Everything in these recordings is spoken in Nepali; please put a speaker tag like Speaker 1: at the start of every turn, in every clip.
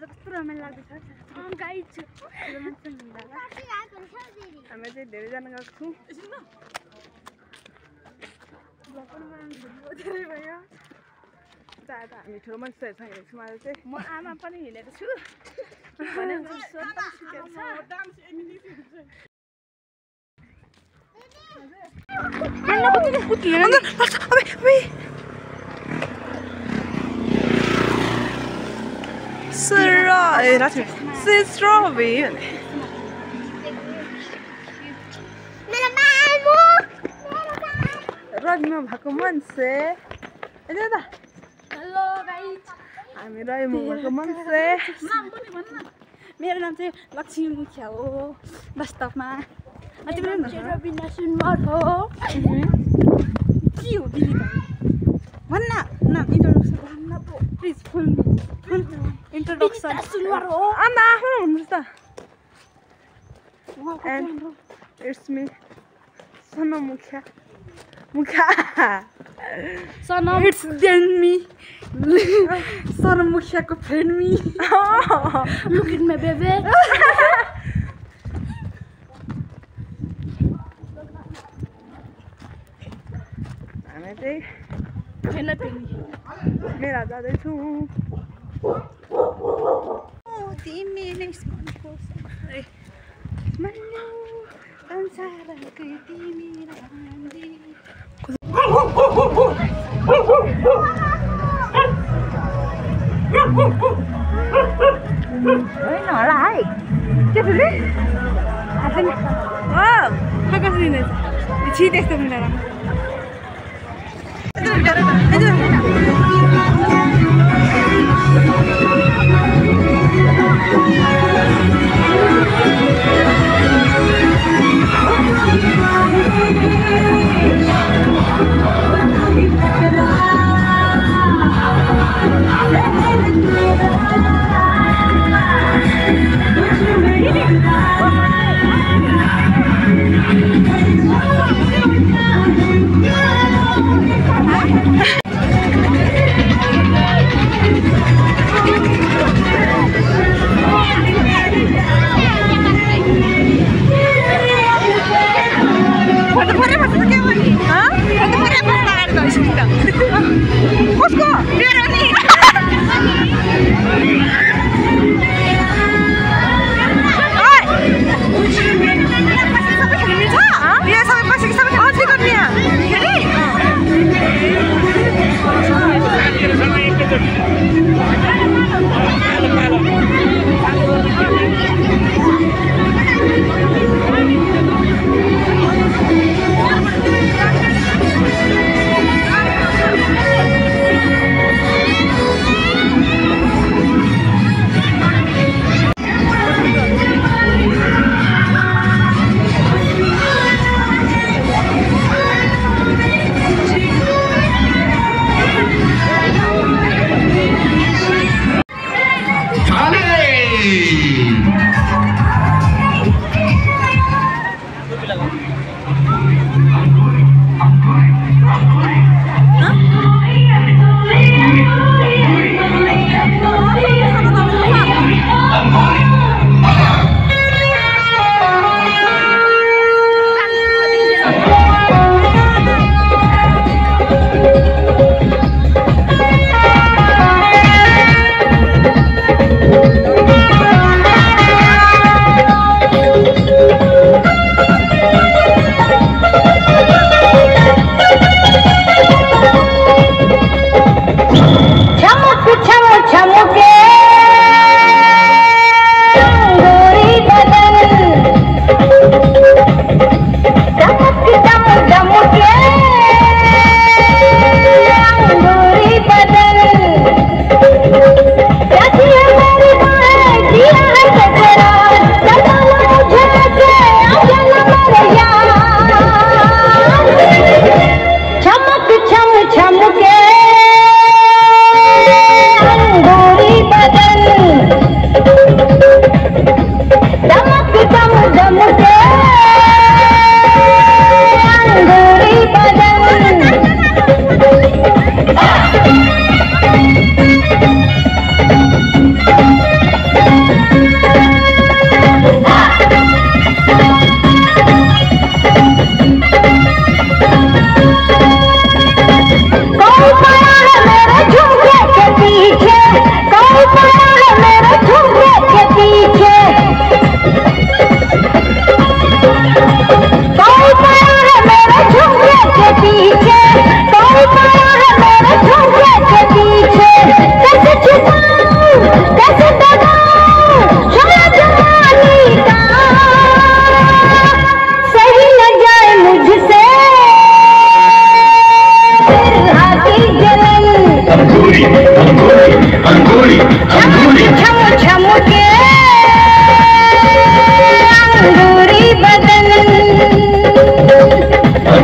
Speaker 1: कस्तो रमाइलो लाग्दैछ गाइड
Speaker 2: हामी चाहिँ धेरैजना गएको छौँ धेरै भयो हामी ठुलो मान्छेहरूसँग हिँडेको छौँ आज चाहिँ
Speaker 1: म आमा पनि हिँडेको छु
Speaker 2: strawberry. Ragma भएको मान्छे हेलो
Speaker 1: गाइज
Speaker 2: हामी रहिमु भएको मान्छे
Speaker 1: नाम पनि भन्न मेरो नाम चाहिँ लक्ष्मी मुखिया हो वास्तवमा तिम्रो नाम चाहिँ रबिना सुनवार हो के हो दिदी भन्न नाम इन्ट्रोडक्सन भन्न पो प्लिज फुल इन्ट्रोडक्सन सुनवार हो
Speaker 2: आमा आफ्नो हुनुहुन्छ त and it's me Sana Mukhya
Speaker 1: Sana it's then me Sana Mukhya ko friend me look at my baby
Speaker 2: हामी चाहिँ
Speaker 1: हेर्न पेनी
Speaker 2: मेरा जाँदैछु
Speaker 1: तिमीले मनको मन्नु संसारकै तिमी रानी होइन होला है के फेरि आफै
Speaker 2: कसरी नै छि त्यस्तो मिलेर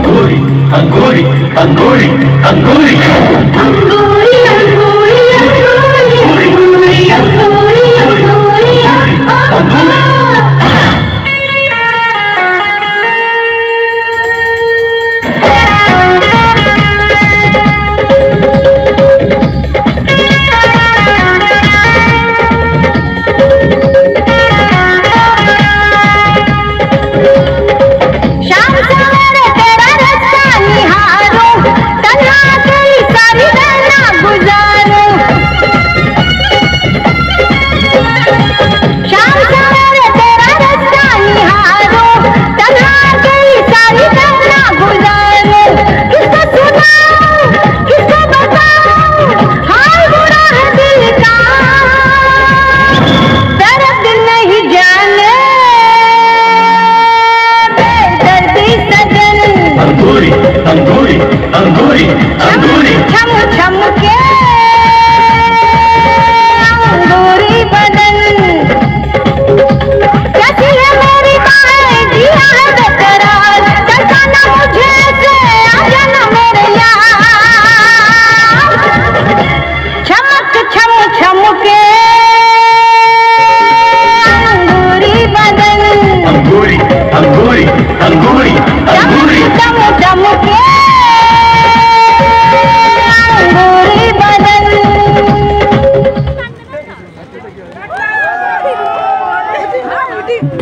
Speaker 3: अंगूरी अंगूरी अंगूरी अंगूरी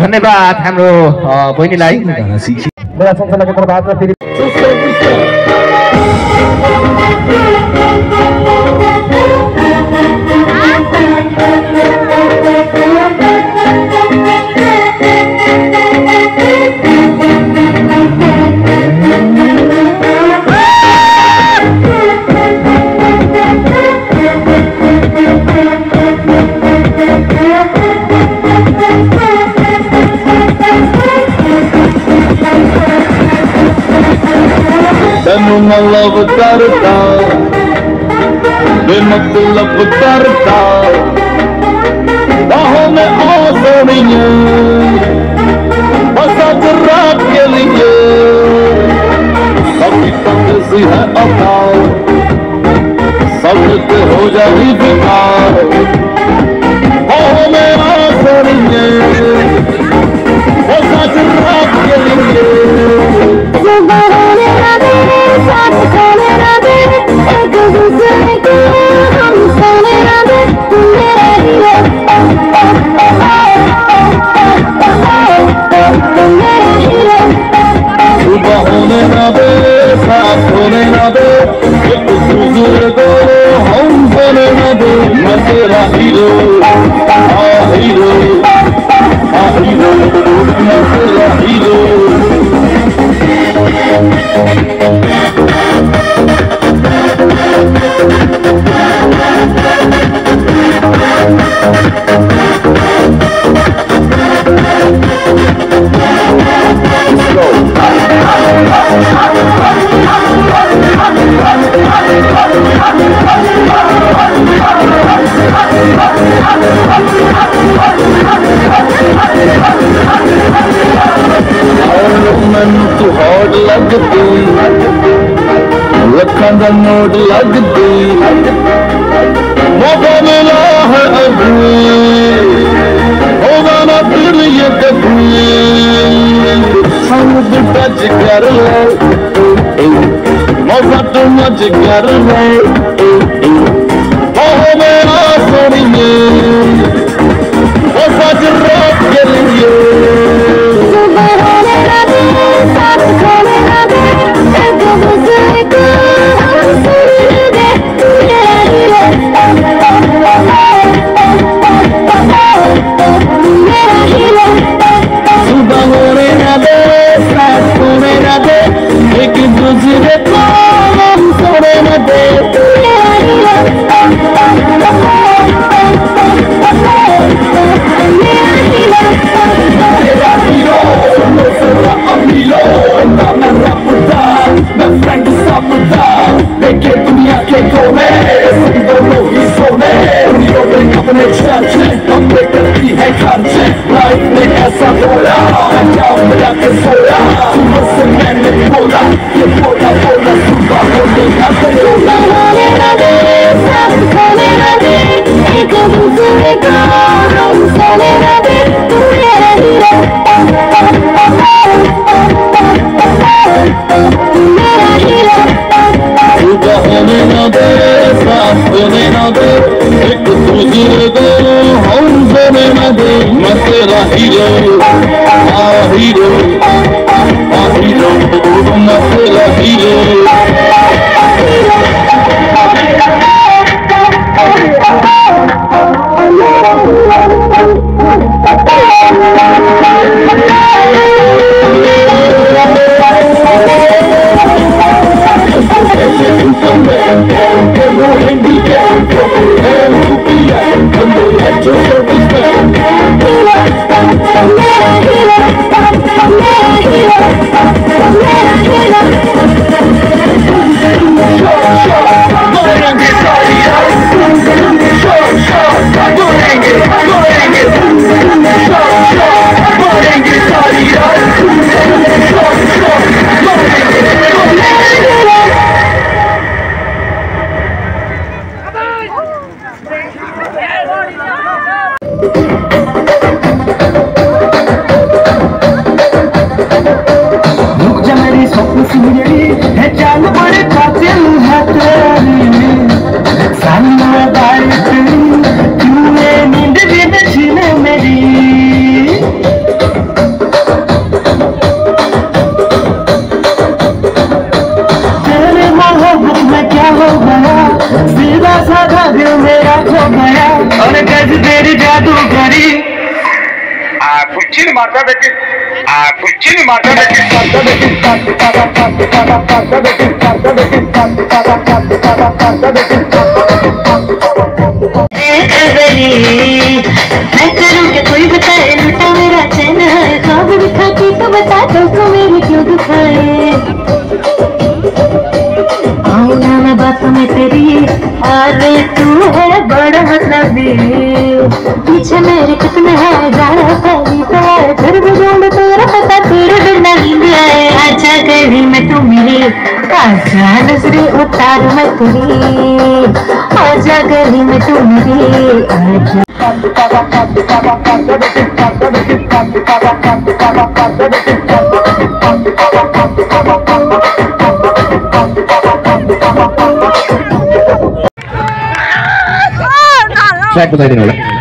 Speaker 4: धन्यवाद हाम्रो बहिनीलाई बडा संसारको प्रभावमा फेरि
Speaker 3: मतलब करता बेमतलब करता बाहों में आसनियां बस आज रात के लिए कभी तंग है अता सब के हो जाए बेकार बाहों में आसनियां बस आज रात के लिए सुबह होने ना दे साथ होने ना दे एक दूसरे को हम बोले ना दे मैं तेरा हीरो हीरो हीरो मैं तेरा हीरो तू हॉट लगती लखा का नोट लगती मौका मिला है अभी होगा ना फिर ये कभी हम तो टच कर ले मौका तो मच कर ले हो मेरा सोनिए वो सच रात के लिए सुबह होने ना दे साथ होने ना दे एक दूसरे को हम सोने ना दे दुनिया के कोने दोनों ही सोने अपने चर्चे अपने करती है खर्चे लाइफ में ऐसा बोला क्या मिला के सोया सुबह से मैंने बोला रुक जा मेरी स्वप्न सुंदरी है चाल बड़े कातिल है तेरी सामने बाइक तूने नींद भी न छीने मेरी तेरे मोहब्बत में क्या हो गया सीधा साधा दिल मेरा खो गया और कैसे तेरी जादू करी
Speaker 5: कुर्ची मारता बेटी कुर्ची मारता बेटी
Speaker 6: मैं करूँ क्या कोई बताए लुटा मेरा चैन है ख्वाब दिखाती तो बता दो को मेरी क्यों दुखाए आऊँ ना मैं बातों में तेरी अरे तू है बड़ा मतलबी पीछे मेरे कितने है जाना पहली तो है फिर भी ढूंढ तेरा पता तेरे बिना नींद आए आजा गली में तू मेरी आजा नजरे उतार मैं तेरी आजा गली में तू मेरी आजा
Speaker 4: ट्रैक बताई देने वाला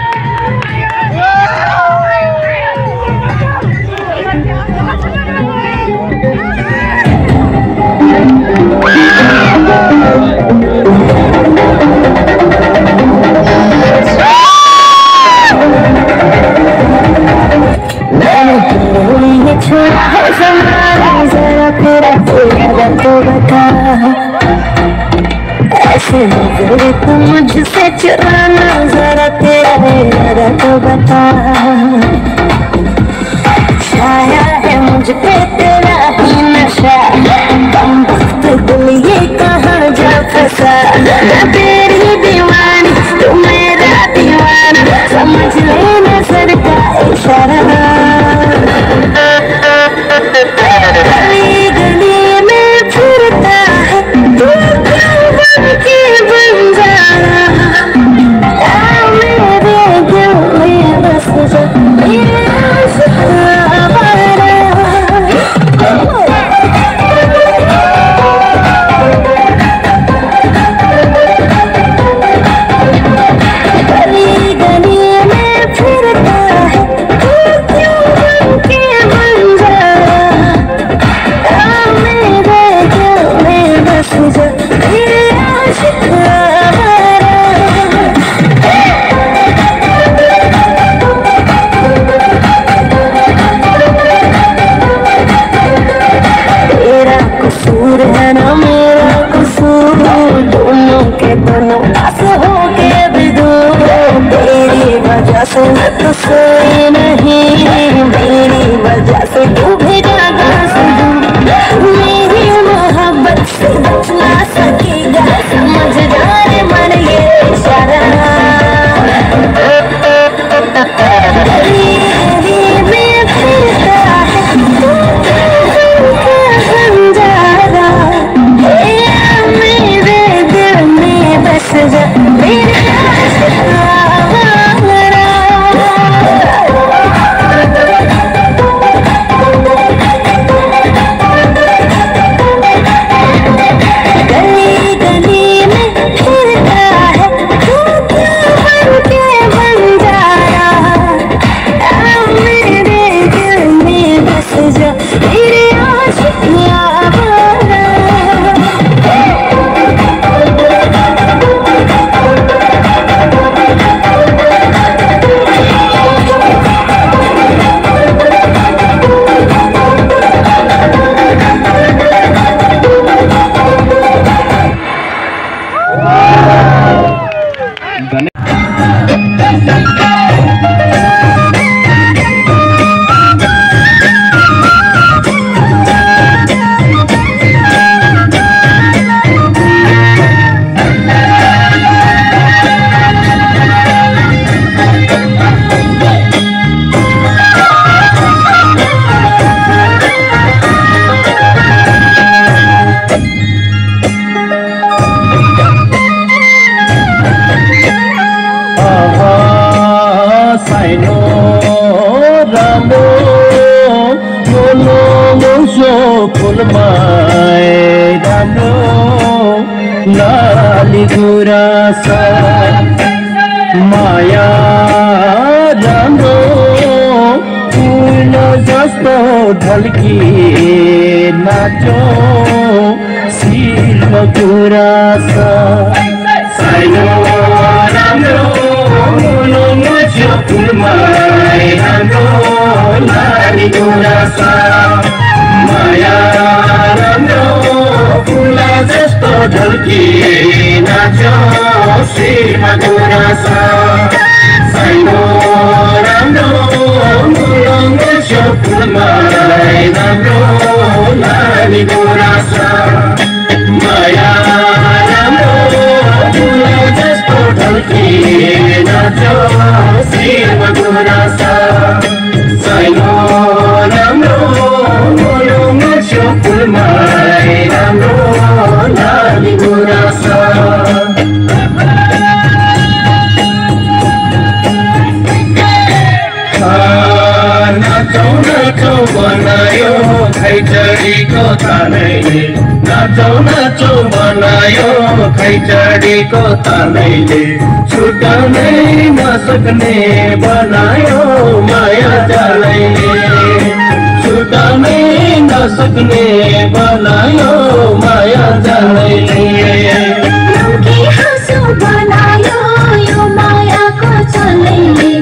Speaker 6: छोड़ा है ज़माना ज़रा तेरा चेहरा तो बता ऐसे नजर तू मुझसे चुराना ज़रा तेरा इरादा तो बता छाया है मुझ पे तेरा ही नशा बंदूक दिल ये कहाँ जा फंसा मैं तेरी दीवानी तू मेरा दीवाना समझ ले नजर का इशारा गली गली में फिरता है तू क्यों बन के बन जाना मेरे दिल में बस जा मेरे आशिक़ गली गली में फिरता है तू क्यों बन के बन जाना मेरे दिल में बस जा मेरे आशिक़ तेरा कसूर है ना मेरा कसूर दोनों के दोनों पास हो के भी दूर तेरी वजह से मैं तो सोई नहीं मेरी वजह से तू भी जागा मेरी मोहब्बत से बच ना सकेगा समझ जा रे मन ये इशारा गली गली में फिरता है तू बंजारा मेरे दिल में बस जा मेरे आशिक़ गली गली में फिरता है तू क्यों बन के बन जाया मेरे दिल में बस जा मेरे आशिक़
Speaker 3: गुराँस माया राम्रो फुल जस्तो ढल्की नाचो शिर गुराँस सानो राम्रो मुलुङ्गो फुलमाई राम्रो नानी गुराँस माया राम्रो फुल जस्तो ढल्की नाचो शिरमा गुराँस सानो राम्रो मुलुङ्गो फुलमाई राम्रो नानी गुराँस माया राम्रो फुल जस्तो ढल्की नाचो शिरमा गुराँस सानो राम्रो मुलुङ्गो फुलमाई राम्रो नानी गुराँस नाचौ बनायो खैचडीको तालैले नाचौ बनायो खैचडीको तालैले छुटाउनै नसक्ने बनायो माया जालैले छुटाउनै नसक्ने बनायो माया जालैले
Speaker 6: बनायो यो मायाको चलैले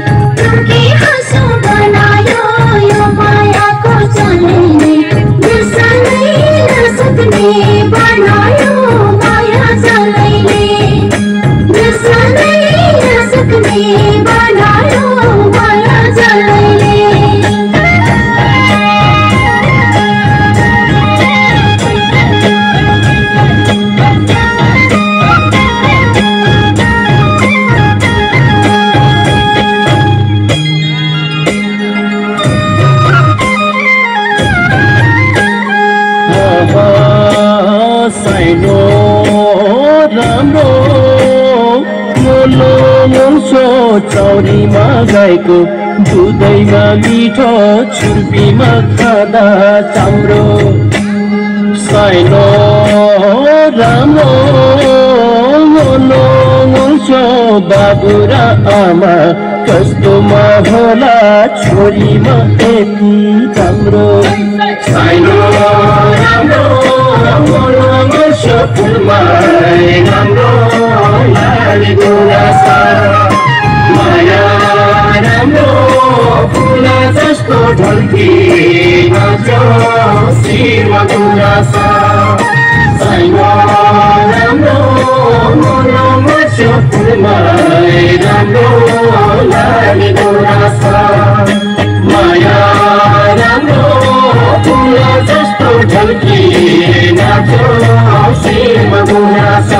Speaker 6: बनायो यो मायाको चलैले बिर्सनै नसक्ने बनायो माया चलैले बिर्सनै नसक्ने बनायो माया चलैले
Speaker 3: साइनो राम्रो मोलो चौरीमा गाईको दुधैमा मिठो छुर्पीमा खाँदा चाम्रो साइनो राम्रो मोलो बाबु र आमा कस्तोमा होला छोरीमा यति राम्रो साइनो राम्रो फुलमाई राम्रो नानी गुराँस माया राम्रो फुल जस्तो ढल्की नाचो शिरमा गुराँस साइनो राम्रो फुलमाई राम्रो नानी गुराँस माया राम्रो फुल जस्तो ढल्की नाचो शिरमा गुराँस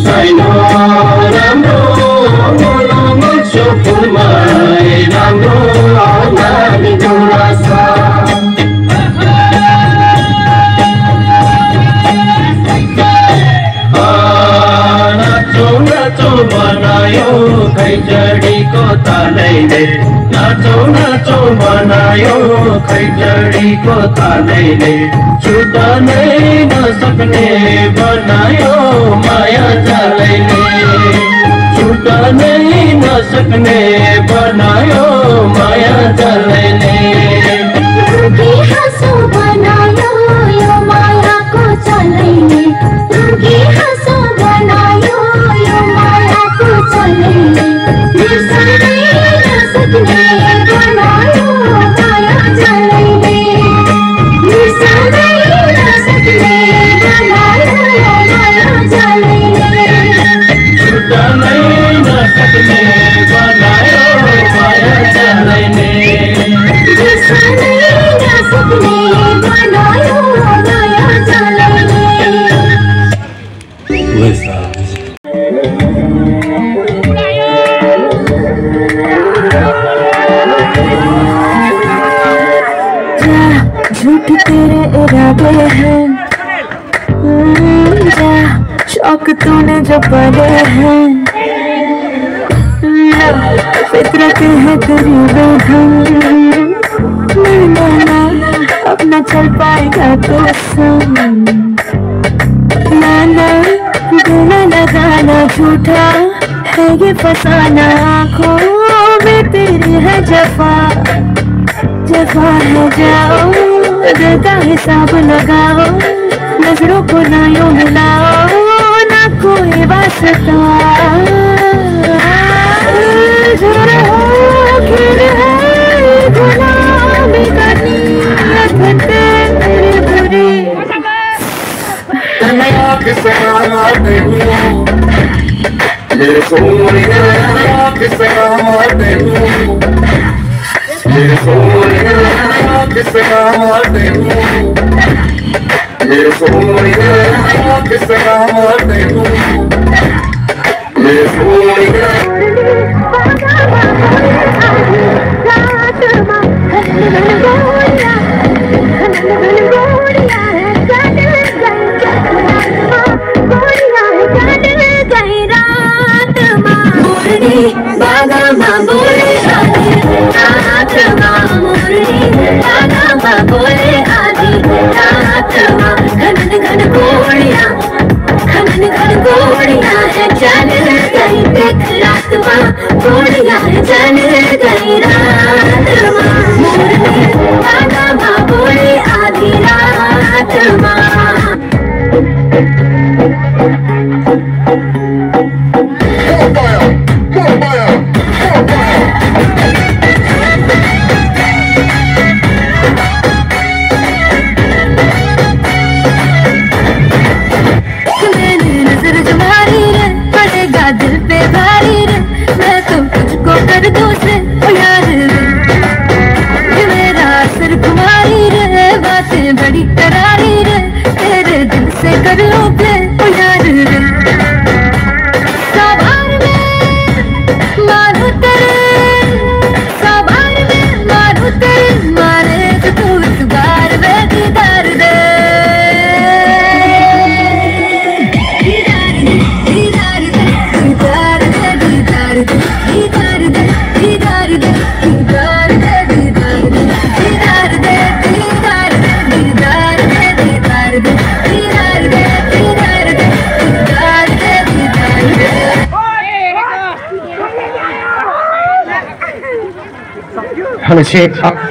Speaker 3: साइनो राम्रो मुलुङ्गो फुलमाई राम्रो नानी गुराँस नाचो बनायो खैचडीको तालैले नाचो बनायो खैचडीको तालैले छुटाउनै नसक्ने बनायो माया जालैले छुटाउनै नसक्ने बनायो माया जालैले
Speaker 6: बनायो यो मायाको चलैले बनायो यो मायाको चलैले बिर्सनै नसक्ने बनायो माया चलैले बिर्सनै नसक्ने बनायो माया चलैले
Speaker 3: छुटाउनै नसक्ने बनायो माया जालैले
Speaker 6: बिर्सनै नसक्ने बनायो माया चलैले
Speaker 7: झूठ तेरे इरादे हैं शौक तूने जो पड़े हैं फितरत है तेरी बेधम ना अब न चल पाएगा तो सुन ना दिल लगाना झूठा है ये फसाना, आँखों में तेरी है जफा जफा है, जाओ दिल का हिसाब लगाओ, नजरों को ना यूं मिलाओ, ना कोई वास्ता, खेल है गुलामी का नीयत तेरी बुरी।
Speaker 3: मेरे सोनिया किसे मारते हो, मेरे सोनिया किसे मारते हो, मेरे सोनिया किसे मारते हो, मेरे सोनिया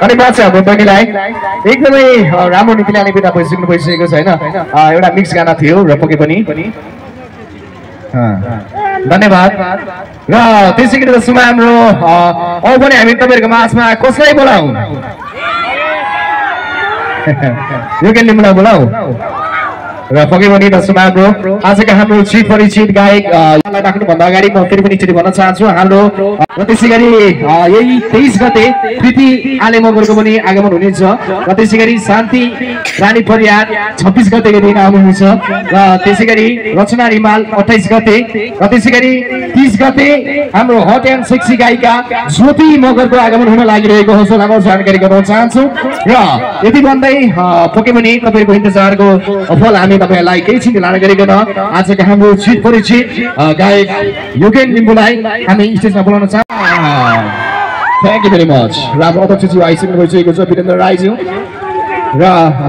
Speaker 4: अनि बात छ हाम्रो बहिनीलाई एकदमै राम्रो नीतिले अनि बिदा भइसक्नु भइसकेको छ हैन। एउटा मिक्स गाना थियो र पके पनि धन्यवाद। र त्यसै गरी सुमा हाम्रो अब पनि हामी तपाईहरुको माझमा कसलाई बोलाऊ, यो के निम्न बोलाऊ र पके पनि दशमा ब्रो आजका हाम्रो चिट परिचित गायक राख्नु भन्दा अगाडि म फेरि पनि एकचोटि भन्न चाहन्छु हाम्रो र त्यसै गरी यही 23 गते कृति आले मगरको पनि आगमन हुनेछ र त्यसै गरी शान्ति रानी परियार 26 गतेको दिन आउनुहुन्छ र त्यसै गरी रचना रिमाल 28 गते र त्यसै गरी 30 गते हाम्रो हट एन्ड सेक्सी गायिका ज्योति मगरको आगमन हुन लागिरहेको हो। राम्रो जानकारी गराउन चाहन्छु र यति भन्दै पके पनि तपाईहरुको इन्तजारको फल हामी तपाईहरुलाई केही छिन लान गरिकन आजका हाम्रो चिट परिचित गायक युगेन लिम्बुलाई हामी स्टेजमा बोलाउन चाहन्छौँ। Thank you very much. राम्रो अध्यक्षज्यू आइसक्नु भइसकेको छ वीरेन्द्र राईज्यू र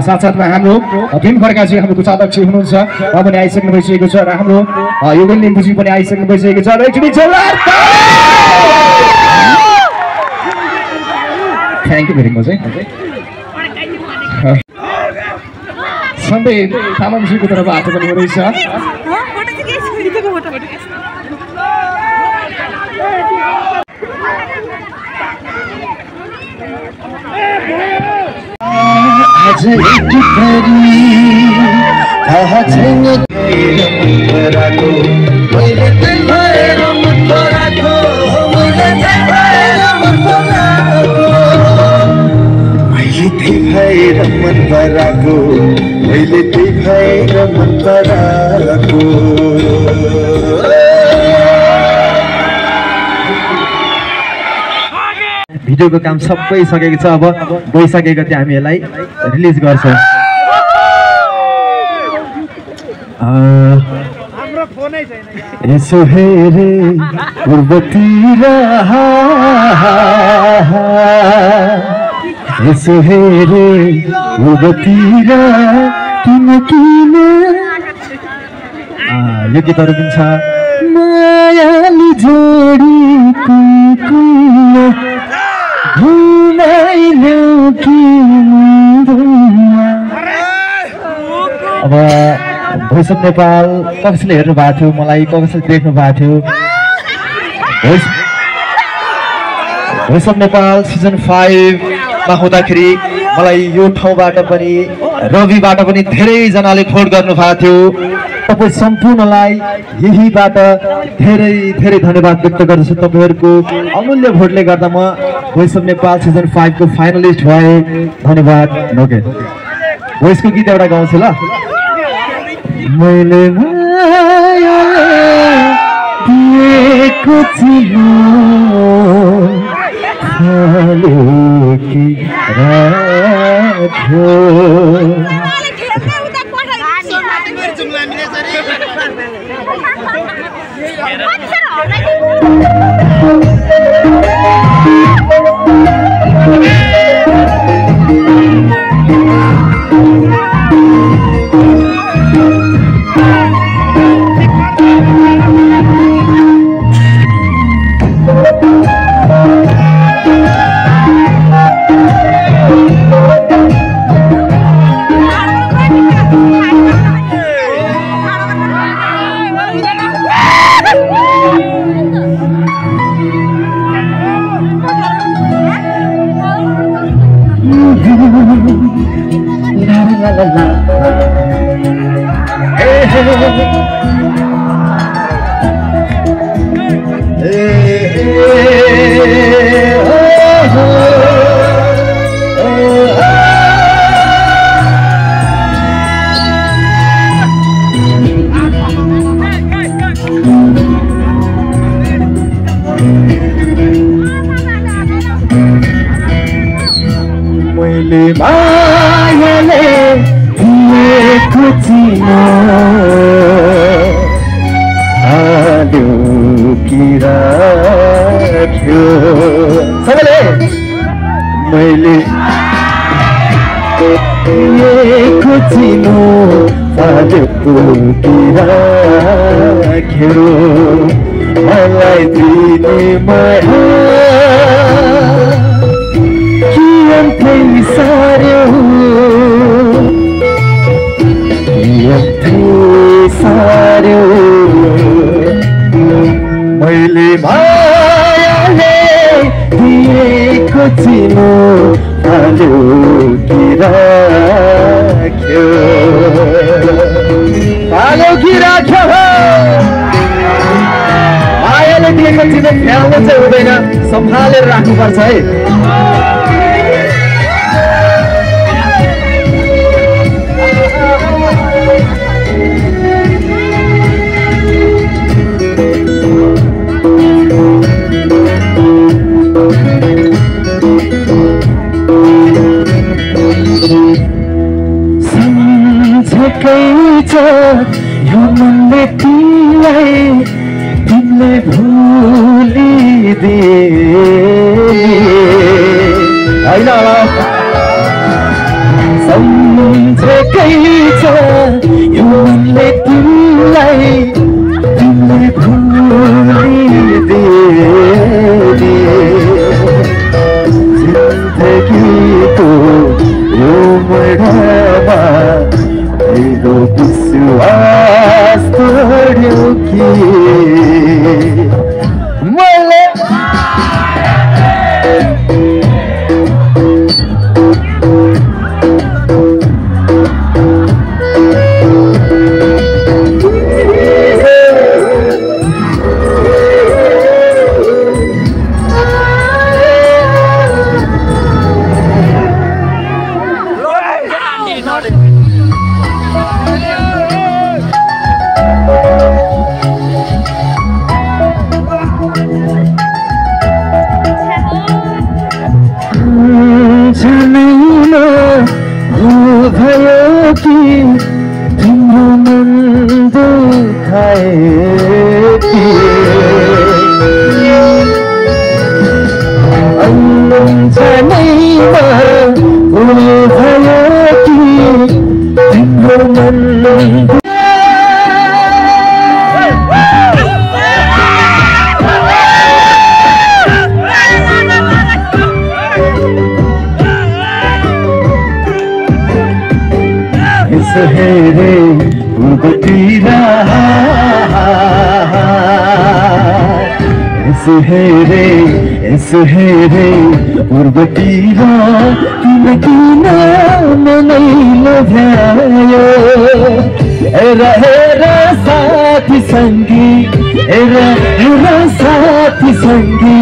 Speaker 4: साथसाथमा हाम्रो भीम खड्काजी हाम्रो कोषाध्यक्ष हुनुहुन्छ उहाँ पनि आइसक्नु भइसकेको छ र हाम्रो युगेन लिम्बुजी पनि आइसक्नु भइसकेको छ र एकचोटि जोरदार थ्यांक यू भेरी मच है। सधैँ तामाङजीको तर्फबाट पनि हुँदैछ।
Speaker 3: मन पराको मैले त्यही भएर मन पराको
Speaker 8: भिडियोको काम सबै सकेको छ। अब वैशाख गते हामी यसलाई रिलिज गर्छौँ। यसो हेरे पूर्वतिर यसो हेरे पूर्वतिर किन किन यो गीतहरू पनि छ
Speaker 6: मायाले जोडीको कुना घुमाइल्याउ कि
Speaker 8: अब भोइस अफ नेपाल कसैले हेर्नु भएको थियो मलाई कसैले देख्नु भएको थियो भोइस अफ नेपाल सिजन 5 मा हुँदाखेरि मलाई यो ठाउँबाट पनि रविबाट पनि धेरैजनाले फोन गर्नु भएको थियो तपाईँ सम्पूर्णलाई यहीबाट धेरै धेरै धन्यवाद व्यक्त गर्दछु तपाईँहरूको अमूल्य भोटले गर्दा म भोइस अफ नेपाल सिजन 5 को फाइनलिस्ट भए धन्यवाद नोके भोइसको गीत एउटा गाउँछु ल
Speaker 6: मैले मायाले दिएको चिनो खाले कि राख्यो मैले मायाले दिएको चिनो हाल्यो कि राख्यो सबैले मैले दिएको चिनो हाल्यो कि राख्यो मलाई दिने माया यन्तै सार्यो मैले मायाले दिएको चिनो हाल्यो कि राख्यो मायाले दिएको चिनो फ्याउनु चाहिँ हुँदैन सम्हालेर राख्नुपर्छ है यो मनले तिमीलाई भुलिदिए होइन सम्झेकै छ यो मनले तिमीलाई भुलिदिए जिन्दगीको यो मडामा मेरो विश्वास तोड्यो कि मैले
Speaker 8: यसो हेरे पूर्वतिर किन मनै लोभ्यायो हेर साथी सङ्गी हेर साथी सङ्गी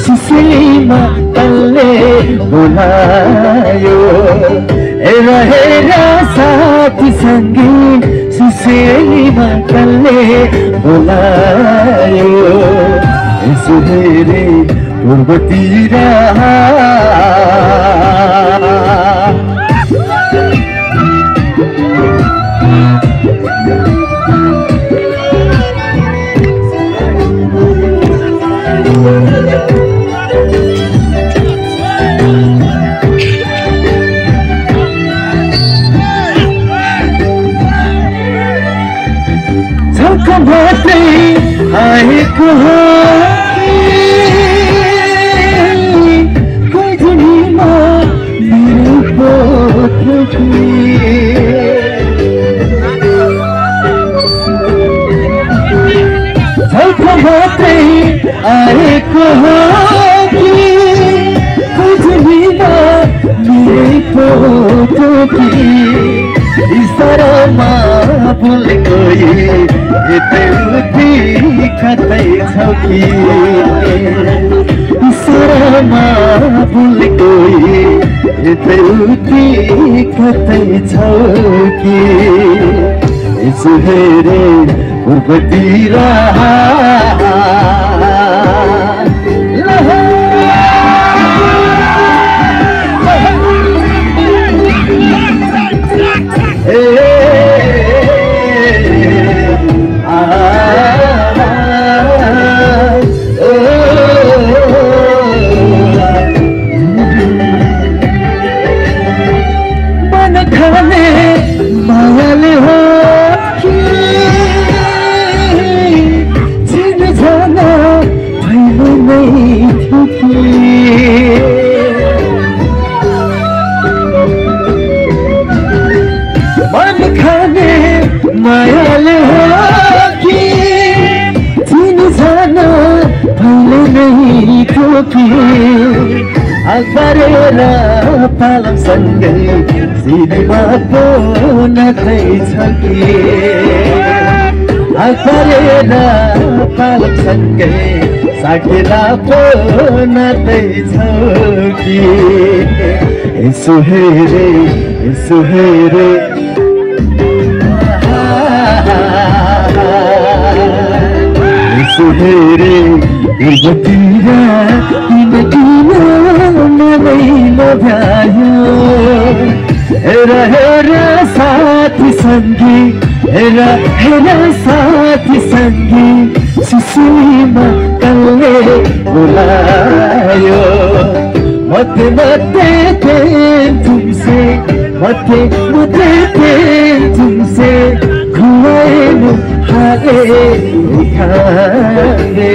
Speaker 8: सुशीलीमा तलले बोलायो हेर साथी सङ्गी सुशीलीमा तलले बोलायो यसो हेरे पूर्वतिर झल्कमात्रै आएको हो गजनीमा मेरो पोथी झल्कमात्रै आएको हो कि गजनीमा मेरो पोथी इसारामा बोलेको यतै उति कतै छौ कि इसारामा बोलेको यतै उति कतै छौ कि यसो हेरे पूर्वतिर मायाले हो कि चिन जान भैलो नै थियो कि मन खाने मायाले हो कि चिन जान भैलो नै थियो कि अगरेर पालम सँगै सिनेमा पो नाच्दै छ कि अगरेर पालम सँगै साकेला पो नाच्दै छ कि यसो हेरे पूर्वतिर किन मनै लोभ्यायो हेर साथी सङ्गी हेर साथी सङ्गी सुशीलीमा तलले बोलायो मते तुमसे घुमाएनु हाले खाने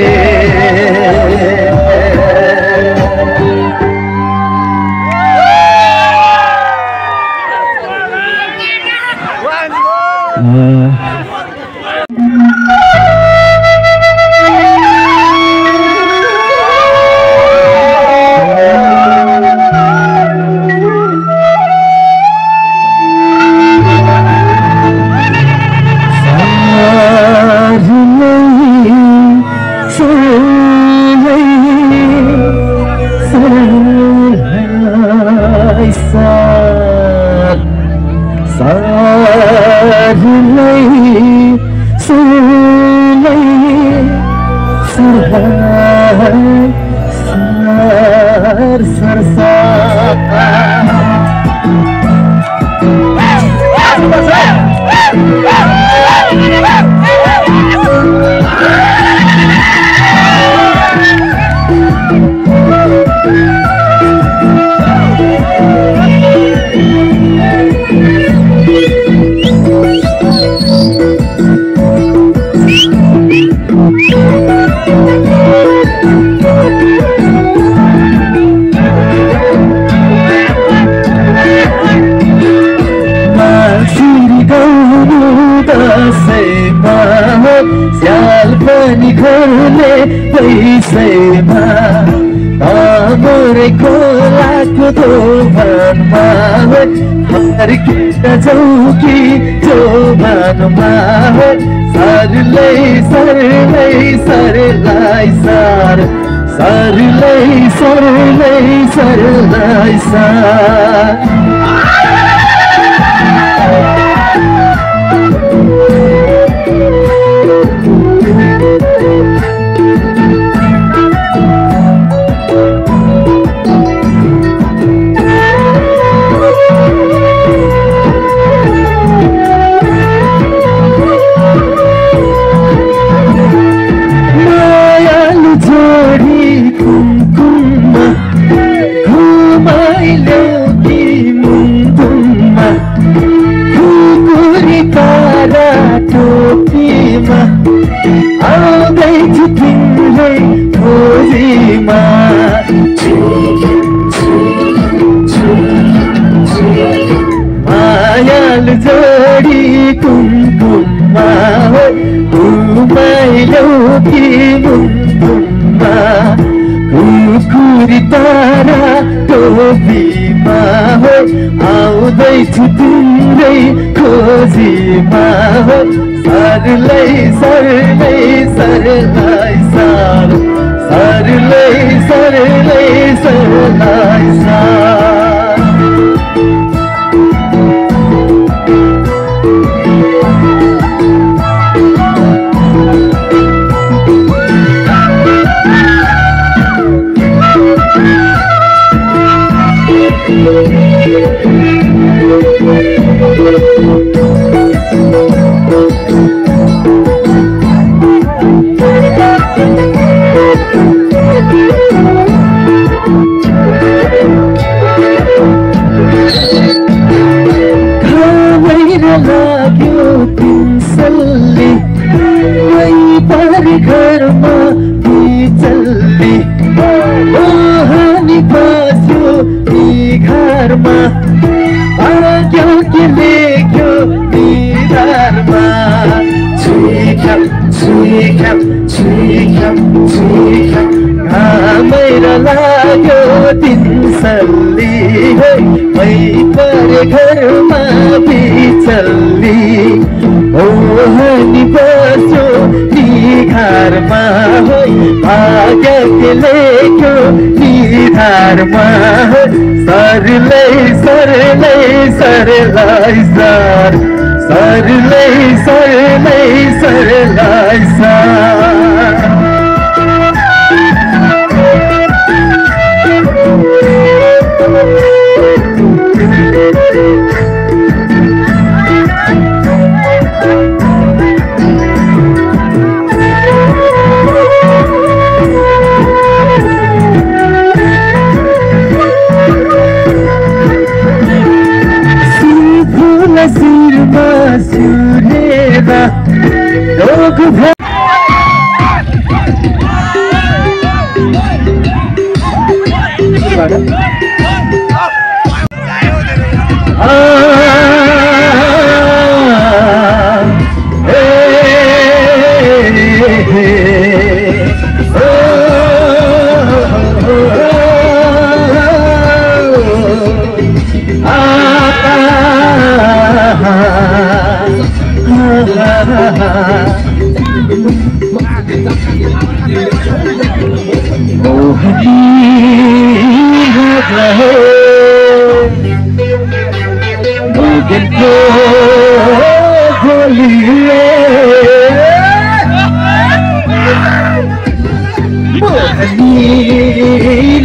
Speaker 8: पनि घरले पैसैमा मरेको लाको दोभानमा फर्किन जाऊ कि जोभानमा सरलै सरलै सरलाई सर सरलै सरलै सरलाई सर मायालु जोडी कुमकुममा घुमाइलो कि मुमकुममा कुकुरी तारा टोपीमा आउँदैछु तिम्रै खोजीमा सरलै सरलै सरलाई सर सरलै सरलै सरलाई सर लाग्यो तिनसल्ली परि घरमा बिचल्ली हानी बस्यो ती घरमा आग्यो कि लेख्यो निधारमा छुइख्याम छुइख्याम छुइख्याम छुइख्याम घामेर लाग्यो तिनसल्ली परे घरमा बिचल्ली हानी बस्यो निधारमा भाग्यले लेख्यो निधारमा सरलै सरलै सरलाई सर सरलै सरलै सरलाई सर सिरमा सुनेर लोग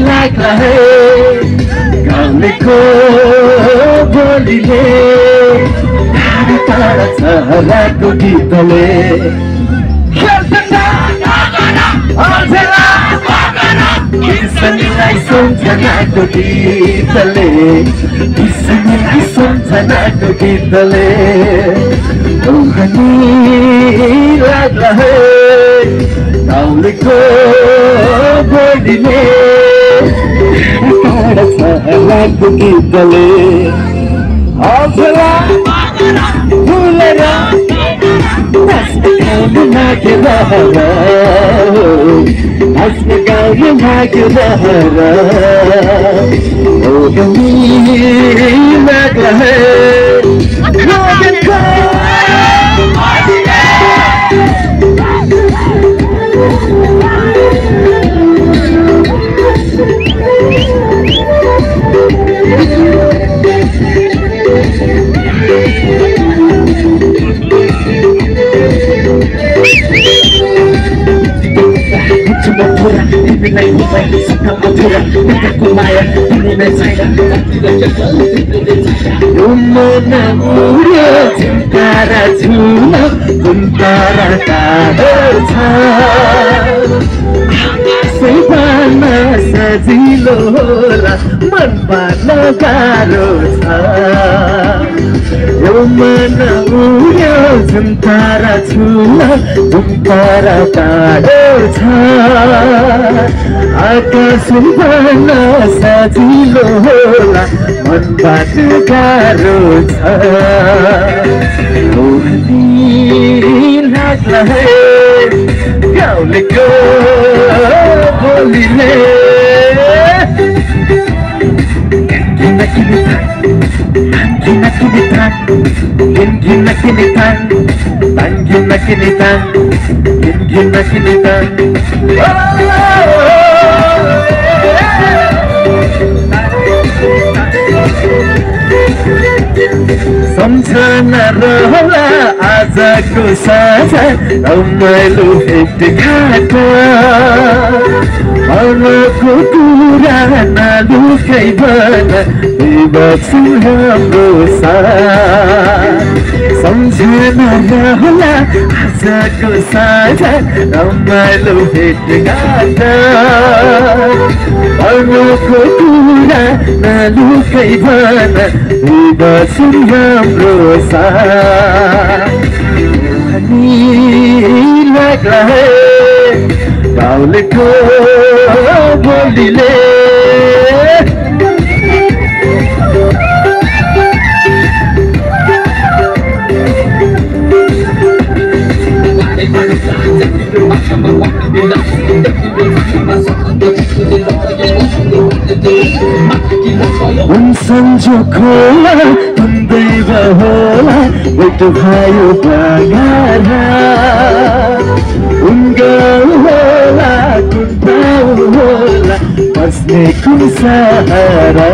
Speaker 8: लाग्ला है गाउँलेको बोलीले टाढा छहराको गीतले किसनलाई सम्झनाको गीतले किसनलाई सम्झनाको गीतले लाग्ला है गाउँलेको बोलीले टाढा छहराको गीतले हजुर भुलेर
Speaker 3: गाउँ लाग्यो लहर आफ्नो गाउँ लाग्यो लहर लाग्ला Motora, timinay humay sa kamotora Nagkakumaya, tininay saya Umana mura, tuntara tuna Tuntara tadarta Sebana sajilo hola Manpana garo tha Umana mura, tuntara tuna Tuntara tadarta आकाश बना सजिलो होला मनबाट गाह्रो छ मोहनी लाग्ला है गाउँलेको बोलीले किन सम्झना रहला आजको साझा रमाइलो भेटघाट मनको कुरा नलुकै भन बच्छु हाम्रो साथ सम्झना रहला आजको साझा रमाइलो भेटघाट मनको कुरा नलुकै भन बच्छु हाम्रो साथ लाग्ला है गाउँलेको बोलीले सन्जो खोला दैव होला बेटो भयो बागारा गाउँ होला कुन ठाउँ होला बस्ने कुन सहारा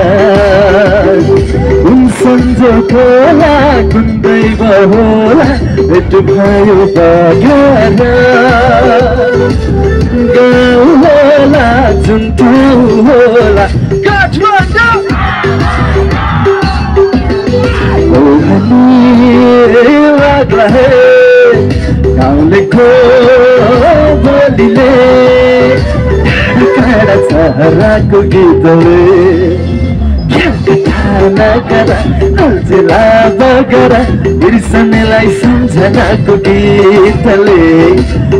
Speaker 3: सन्जो खोला कुन दैव होला बेटो भयो बागारा गाउँ होला जुन ठाउँ होला काठमाडौँ लाग्ला है गाउँलेको बोलीले टाढा चराको गीतले नगरा हल्जिला बगरा बिर्सनेलाई सम्झनाको गीतले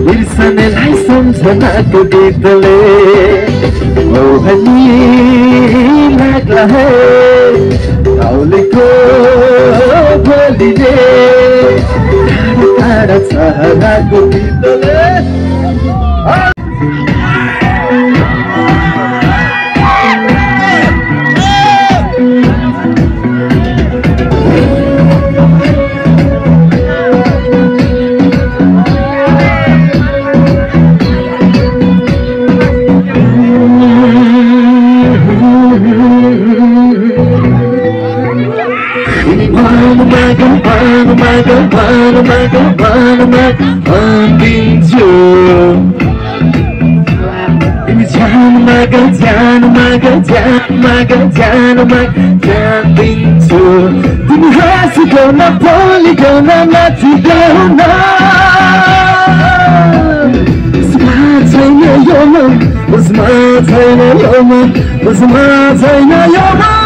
Speaker 3: बिर्सनेलाई सम्झनाको गीतले मोहनी लाग्ला है गाउँलेको बोलीले टाढा चराको गीतले जान्दिन्छु तिमी हाँसिकन बोलिकन नाचिदेऊ न उसमा छैन यो मन उसमा छैन यो मन उसमा छैन यो मन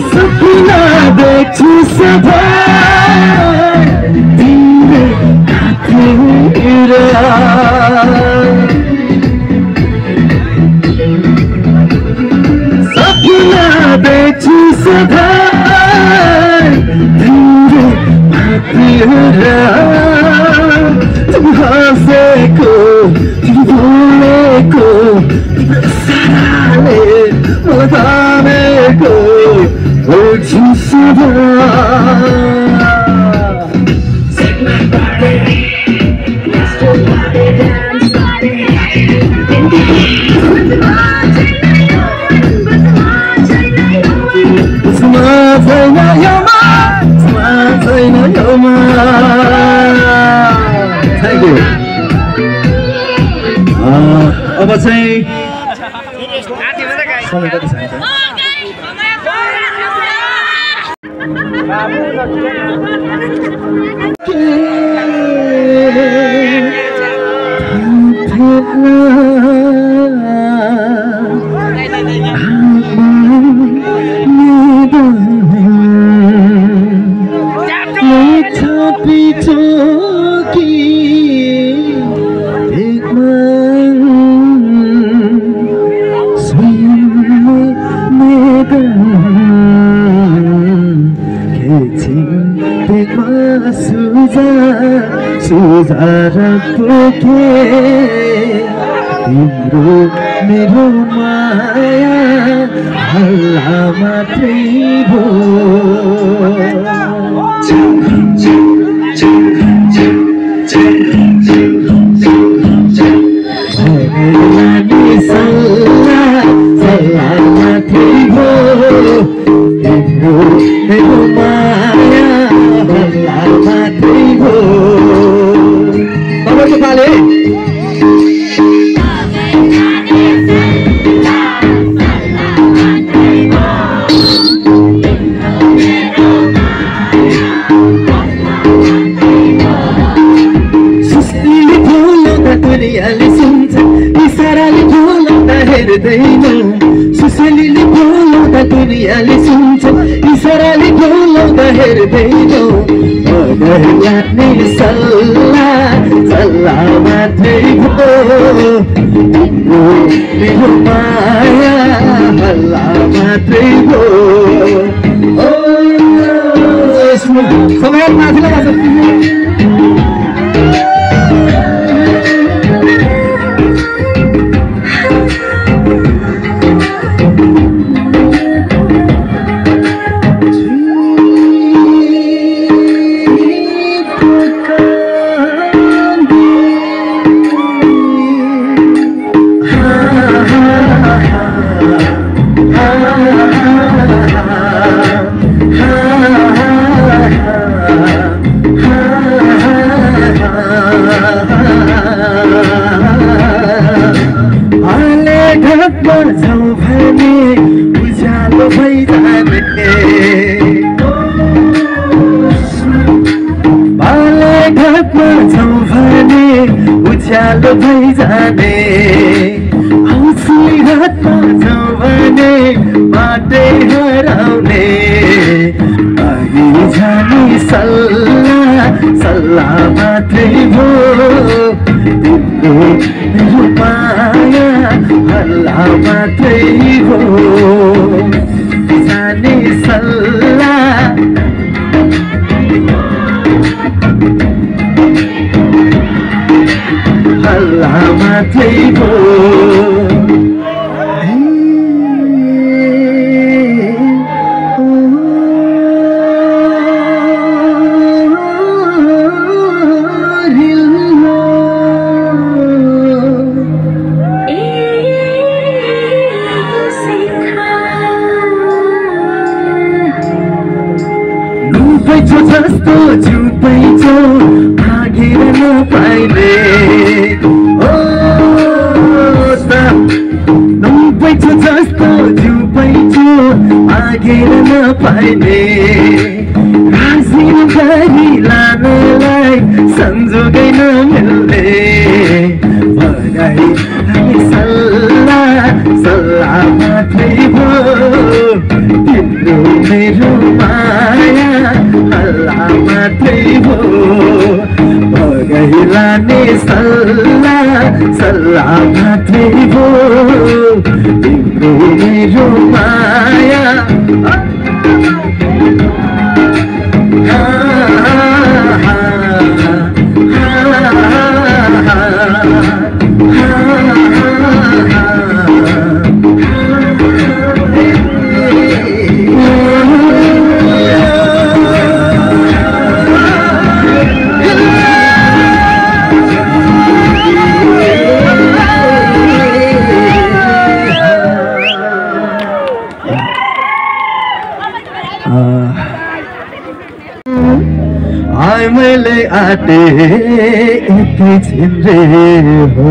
Speaker 3: सपना देख्छु सदा तिम्रो हाततिर सपना देख्छु सदा तिम्रो हाततिर तिमी हाँसेको तिमी बोलेको तिम्रो इसाराले मलाई तानेको ओर्छु सदा Thank you. अब चाहिँ समय कति छ तिम्रो मेरो माया हल्ला मात्रै तिम्रो मेरो माया हल्ला मात्रै तपाईँको पाले दुनियाँले सुन्छ इसाराले बोलाउँदा हेर्दैनौ सुसेलीले बोलाउँदा दुनियाँले सुन्छ इसाराले बोलाउँदा हेर्दैनौ मगर लाग्ने सल्लाह सल्लाह मात्रै भयो तिम्रो मेरो माया हल्ला मात्रै भयो समय माथि लगाउँछ उज्यालो भइजाने बाले घाटमा छौ भने उज्यालो भइजाने औँसी घाटमा छौ भने बाटै हराउने अघि जाने सल्लाह सल्लाह मात्रै भयो तिम्रो मेरो माया हल्ला मात्रै भयो जाने सल्लाह हल्ला मात्रै भयो जस्तो झुपैछौ भागेर नपाइने नुपैछौ जस्तो झुपैछौ
Speaker 8: मागेर नपाइने हासिल गरी लानलाई संजोगै नमिल्ने भगाई सल्लाह सल्लाह मात्रै भयो तिम्रो मेरो माया हल्ला मात्रै भयो भगाई लाने सल्लाह सल्लाह मात्रै भयो तिम्रो मेरो माया मैले आटे एकैछिन रे हो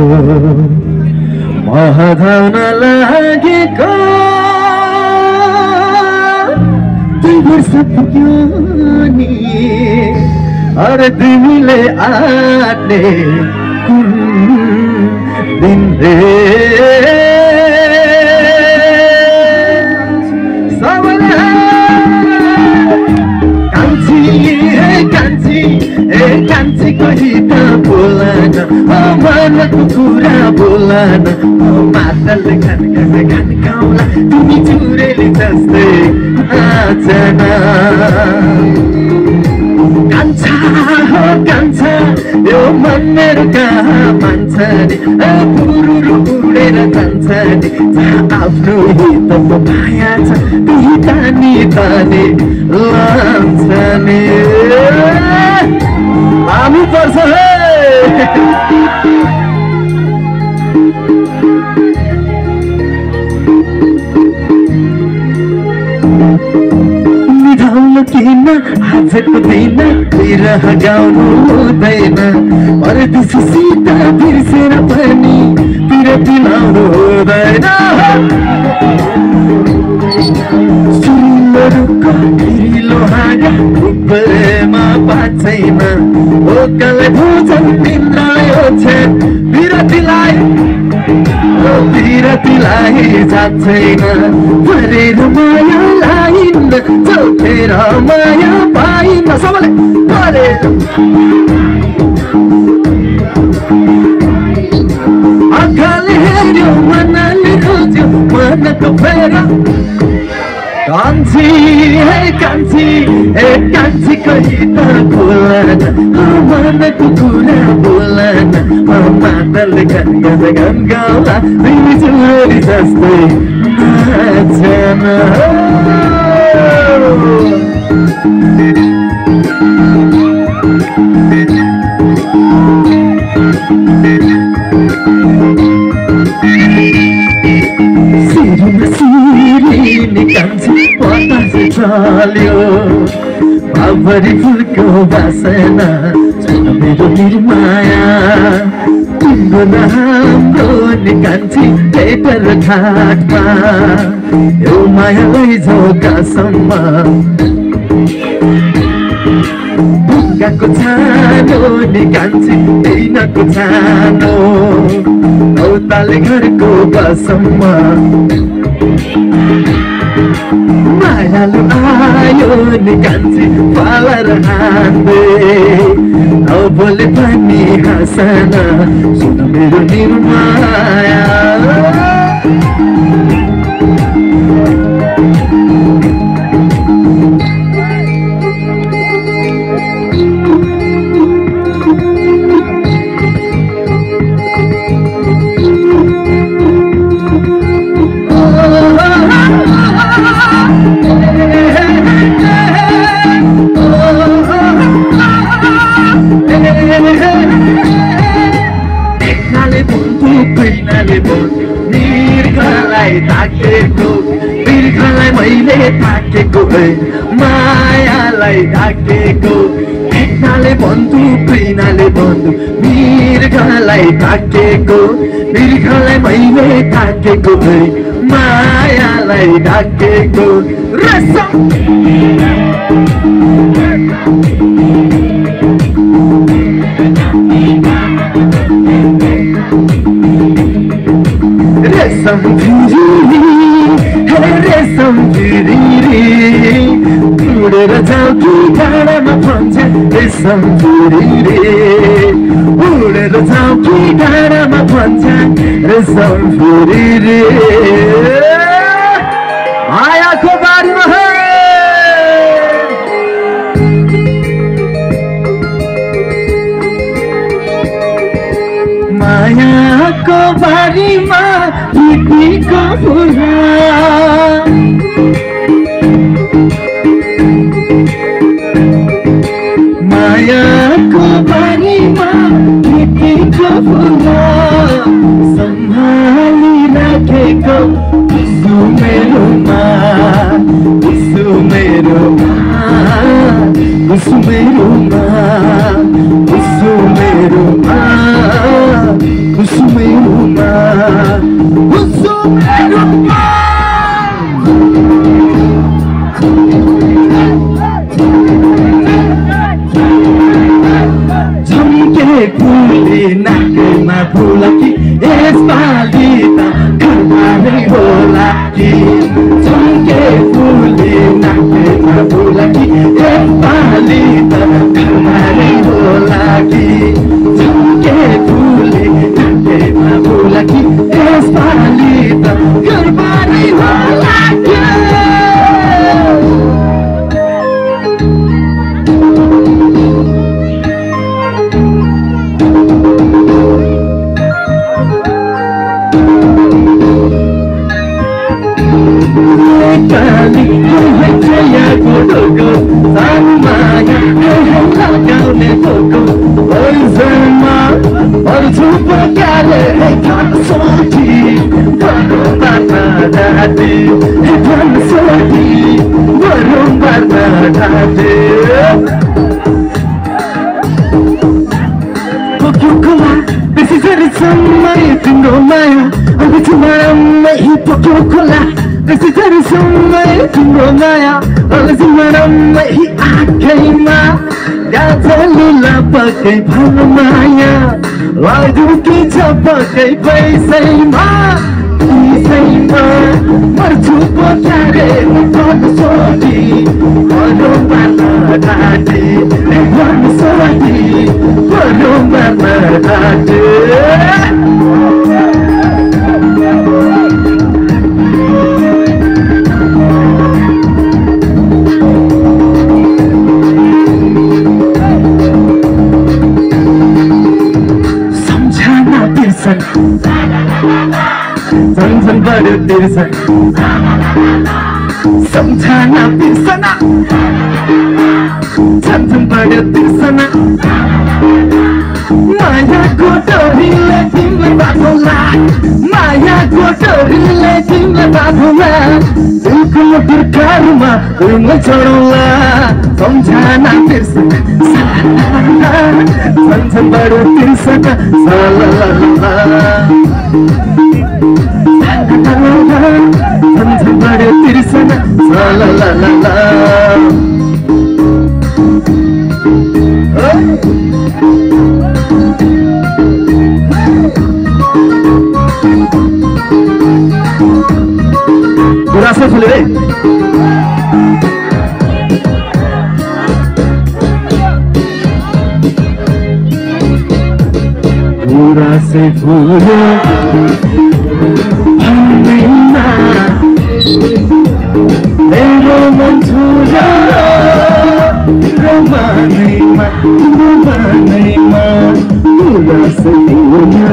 Speaker 8: महधाउन लागेको 2 वर्ष पुग्यो नि अरे तिमीले आटे कुन दिन रे कान्छी कही त बोलन मनको कुरा बोलन मातलले खान गाउँला तिमी चुरेली जस्तै नाचन कान्छा हो कान्छा यो मन मेरो कहाँ मान्छ नि पुरुरु उडेर जान्छ नि आफ्नो हितको माया छ त्यही तानी तानी लान्छ नि हामी पर्छ हे निधाउनु किन आजको दिन विरह गाउनु हुँदैन परदेशीसित बिर्सेर पनि पिरती लाउनु हुँदैन सुरिलो गिरिलो हाँगा उपरेमा पाछैन ओकाले भोजन तिमीलाई ओछ्यान बिरतीलाई जान्छैन परेर माया लाइन चौथेर माया पाइन सबैले परेर आँखाले हेऱ्यो मनले रोज्यो मनको फेर कान्छी हे कान्छी कही त बोलन मनको कुरा बोलन मातलले गान गाउँला तिमी चुरेली जस्तै नाचन कान्छी बतासे चल्यो बाबरी फुलको बासना सुन मेरो निर्माया तिम्रो राम्रो निकान्छी पेटर घाटमा यो माया लैजाऊ कसम ढुङ्गाको छानो निकान्छी ऐनाको छानो औताले घरको कसममा मायालु आयो निकान्छी पालर हान्दै औ बोले पनि हाँसन सुन मेरो निर्माया बिर्खलाई मैले ताकेको मायालाई ढाकेको भेट्नाले बन्धु प्रेरणाले बन्धु बिर्खलाई ताकेको बिर्खलाई मैले ताकेको मायालाई ढाकेको रेशम रेशम फिरी रेशम फिरी उडेर जाऊ कि डाँडामा फन्छ रेशम फिरी रे उडेर जाऊ कि डाँडामा फन्छ रेशम फिरी रे मायाको बारीमा मायाको बारीमा टिटीको फुला मायाको बारीमा टिटीको फुला सम्हाली राखेको सुमेरोमा सुमेरोमा सुमेरोमा सुमेरोमा सुमेरोमा सुमेरोमा झम्के फुले नाकमा फुलकी यसपालि त घरमा नै होला कि झम्के फुले नाकमा फुलकी यसपालि त घरमा नै होला कि झम्के फुले नाकमा फुलकी यसपालि त घरमा नै होला कि तिम्रो माया अब तिमीमा हिपको खोला त्यसरी समय तिम्रो माया अब तिमीमा हि आँखैमा गाजलुला पक्कै भन माया दुखी छ पक्कै पैसैमा पैसैमा मर्छु पछाडे भन सोधी भनो मार्न ढाँटे भन सोधी भनो मार्न ढाँटे झन् बढ्यो तिर्सन सम्झना बिर्सना झन् बढ्यो तिर्सना मायाको डोरीले तिमीलाई बाँधौँला मायाको डोरीले तिमीलाई बाँधौँला दिलको बिर्खाहरूमा तिमीलाई चढौँला सम्झना बिर्सना झन् बढ्यो तिर्सना झन् बढ्यो तिर्सना रास्ता फुल्यो है पूरा से फुल्यो मेरो मन छुरा रोमानैमा रोमानैमा पूरा से फुल्यो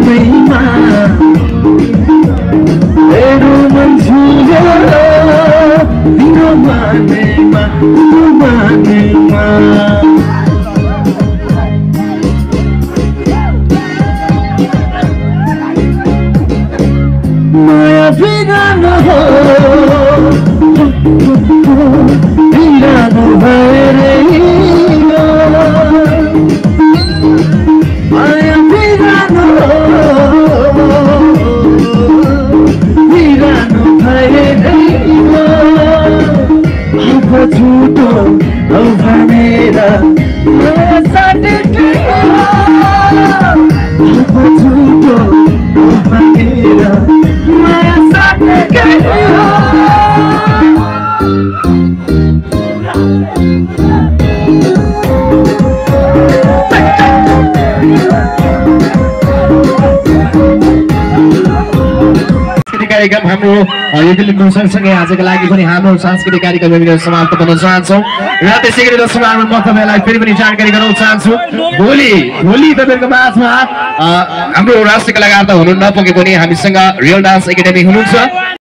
Speaker 8: भन्दैमा मेरो मन छुरा रोमानैमा रोमानैमा माया बिरानो हो बिरानो भएर माया बिरानो हो झुटो हौ भनेर माया साटेको झुटो हौ भनेर माया साटेको कार्यक्रम हाम्रो यो फिल्मको सँगसँगै आजको लागि पनि हाम्रो सांस्कृतिक कार्यक्रम समाप्त गर्न चाहन्छौँ र त्यसै गरी दर्शकहरू म तपाईँलाई फेरि पनि जानकारी गराउन चाहन्छु भोलि तपाईँको माझमा हाम्रो राष्ट्रिय कलाकार त हुनु नपुगे पनि हामीसँग रियल डान्स एकाडेमी हुनुहुन्छ।